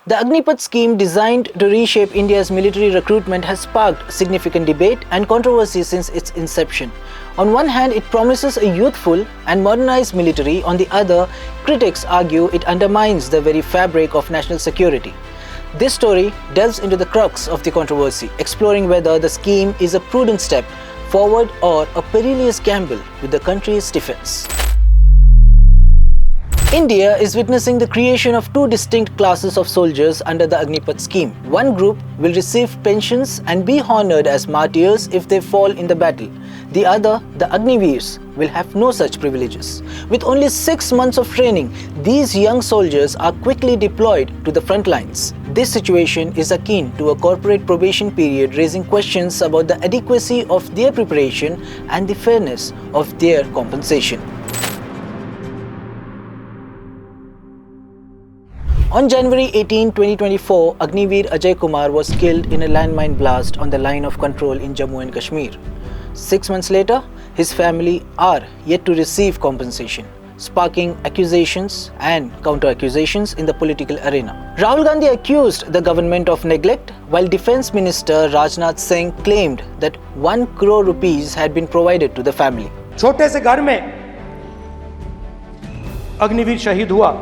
The Agnipath scheme, designed to reshape India's military recruitment, has sparked significant debate and controversy since its inception. On one hand, it promises a youthful and modernized military. On the other, critics argue it undermines the very fabric of national security. This story delves into the crux of the controversy, exploring whether the scheme is a prudent step forward or a perilous gamble with the country's defense. India is witnessing the creation of two distinct classes of soldiers under the Agnipath scheme. One group will receive pensions and be honored as martyrs if they fall in the battle. The other, the Agniveers, will have no such privileges. With only 6 months of training, these young soldiers are quickly deployed to the front lines. This situation is akin to a corporate probation period, raising questions about the adequacy of their preparation and the fairness of their compensation. On January 18, 2024, Agniveer Ajay Kumar was killed in a landmine blast on the line of control in Jammu and Kashmir. 6 months later, his family are yet to receive compensation, sparking accusations and counter-accusations in the political arena. Rahul Gandhi accused the government of neglect, while Defence Minister Rajnath Singh claimed that 1 crore rupees had been provided to the family. छोटे से घर में अग्निवीर शहीद हुआ,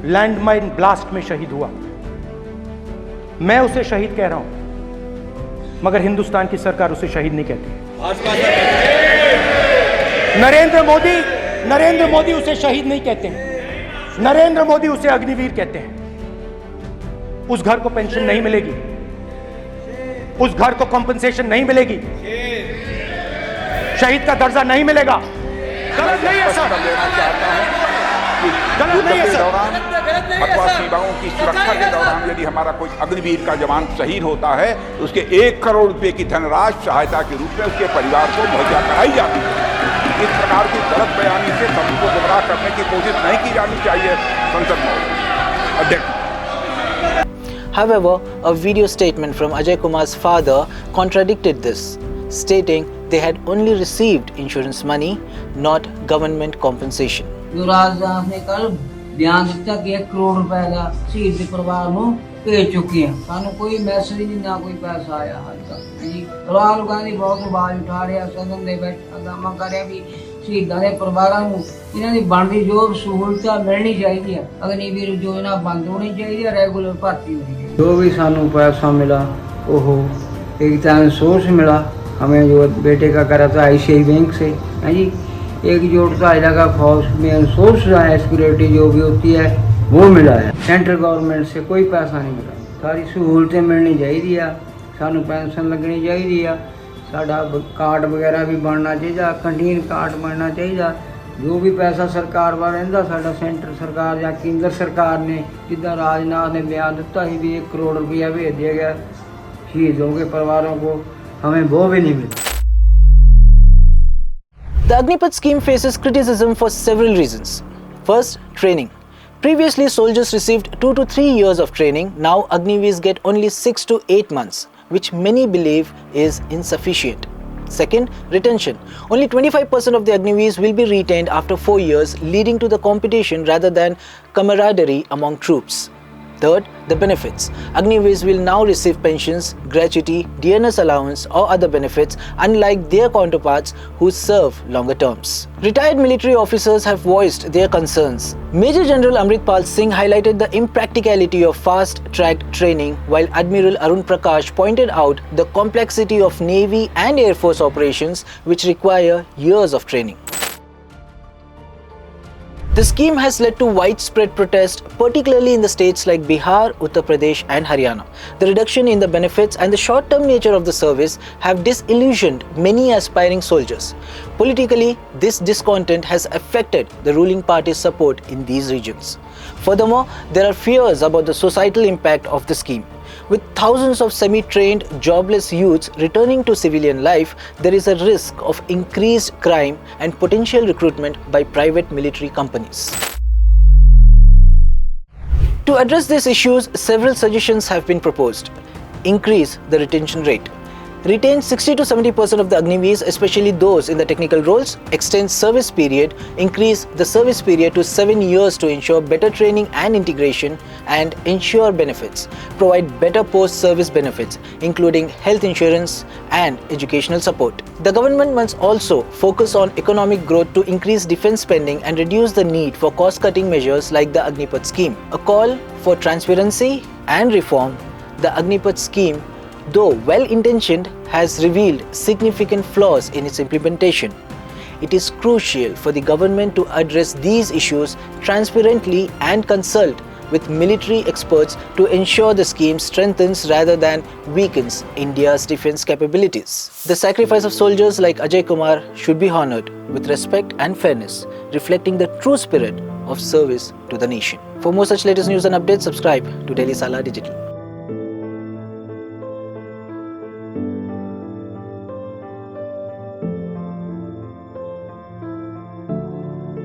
landmine blast में शहीद हुआ। मैं उसे शहीद कह रहा हूं, मगर हिंदुस्तान की सरकार उसे शहीद नहीं कहती। नरेंद्र मोदी उसे शहीद नहीं कहते हैं। नरेंद्र मोदी उसे अग्निवीर कहते हैं। उस घर को पेंशन नहीं मिलेगी, उस घर को कॉम्पनसेशन नहीं मिलेगी, शहीद का दर्जा नहीं मिलेगा। गलत नहीं है सर, गलत नहीं है सर। अथवा सीमाओं की सुरक्षा के दौरान यदि हमारा कोई अग्निवीर का जवान शहीद होता है तो उसके 1 करोड़ रुपए की धनराशि सहायता के रूप में उसके परिवार को मुहैया कराई जाती है। इस प्रकार की गलत बयानी से सभी को गुमराह करने की कोशिश नहीं की जानी चाहिए। संसद में अध्यक्ष। However, a video statement from Ajay Kumar's father contradicted this, stating they had only received insurance money, not government compensation. जो राजनाथ ने कल बयान दिता कि 1 करोड़ रुपए का शहीद के परिवार को भेज चुके हैं, सानू कोई मैसेज नहीं, ना कोई पैसा आया हाल तक जी। राहुल गांधी बहुत आवाज उठा रहे हैं, सदन दे बैठ हंगामा कर रहे भी शहीदां दे परिवारां नूं इन्हां दी बनदी जो सहूलतां मिलनी चाहिए। अग्निवीर योजना बंद होनी चाहिए, रेगुलर भर्ती होनी चाहिए। जो भी सानू पैसा मिला वो एक टाइम सोर्स मिला, हमें जो बेटे का करा था ICICI बैंक से है जी। एक जोड़ता इलाका फौज में सोर्स है, सिक्योरिटी जो भी होती है वो मिला है। सेंट्रल गवर्नमेंट से कोई पैसा नहीं मिला, सारी सहूलतें मिलनी चाहिए, सानू पेंशन लगनी चाहिए, साडा कार्ड वगैरह भी बनना चाहिए, कैंटीन कार्ड बनना चाहिए। जो भी पैसा सरकार वाला रहिंदा साडा सेंटर सरकार या केंद्र सरकार ने जिद्दां राजनाथ ने बयान दिता ही भी 1 करोड़ रुपया भेज दिया गया शहीदों के परिवारों को, हमें वो भी नहीं मिला। The Agnipath scheme faces criticism for several reasons. First, training. Previously, soldiers received 2 to 3 years of training. Now, Agniveers get only 6 to 8 months, which many believe is insufficient. Second, retention. Only 25% of the Agniveers will be retained after 4 years, leading to the competition rather than camaraderie among troops. Third, the benefits. Agniveers will now receive pensions, gratuity, dearness allowance or other benefits, unlike their counterparts who serve longer terms. Retired military officers have voiced their concerns. Major General Amritpal Singh highlighted the impracticality of fast-tracked training, while Admiral Arun Prakash pointed out the complexity of Navy and Air Force operations which require years of training. The scheme has led to widespread protest, particularly in the states like Bihar, Uttar Pradesh and Haryana. The reduction in the benefits and the short-term nature of the service have disillusioned many aspiring soldiers. Politically, this discontent has affected the ruling party's support in these regions. Furthermore, there are fears about the societal impact of the scheme. With thousands of semi-trained, jobless youths returning to civilian life, there is a risk of increased crime and potential recruitment by private military companies. To address these issues, several suggestions have been proposed. Increase the retention rate. retain 60 to 70% of the Agniveers, especially those in the technical roles, extend service period, increase the service period to 7 years to ensure better training and integration, and ensure benefits, provide better post-service benefits, including health insurance and educational support. The government must also focus on economic growth to increase defense spending and reduce the need for cost-cutting measures like the Agnipath scheme. A call for transparency and reform, the Agnipath scheme, though well-intentioned, has revealed significant flaws in its implementation. It is crucial for the government to address these issues transparently and consult with military experts to ensure the scheme strengthens rather than weakens India's defense capabilities. The sacrifice of soldiers like Ajay Kumar should be honored with respect and fairness, reflecting the true spirit of service to the nation. For more such latest news and updates, subscribe to Daily Saala Digital.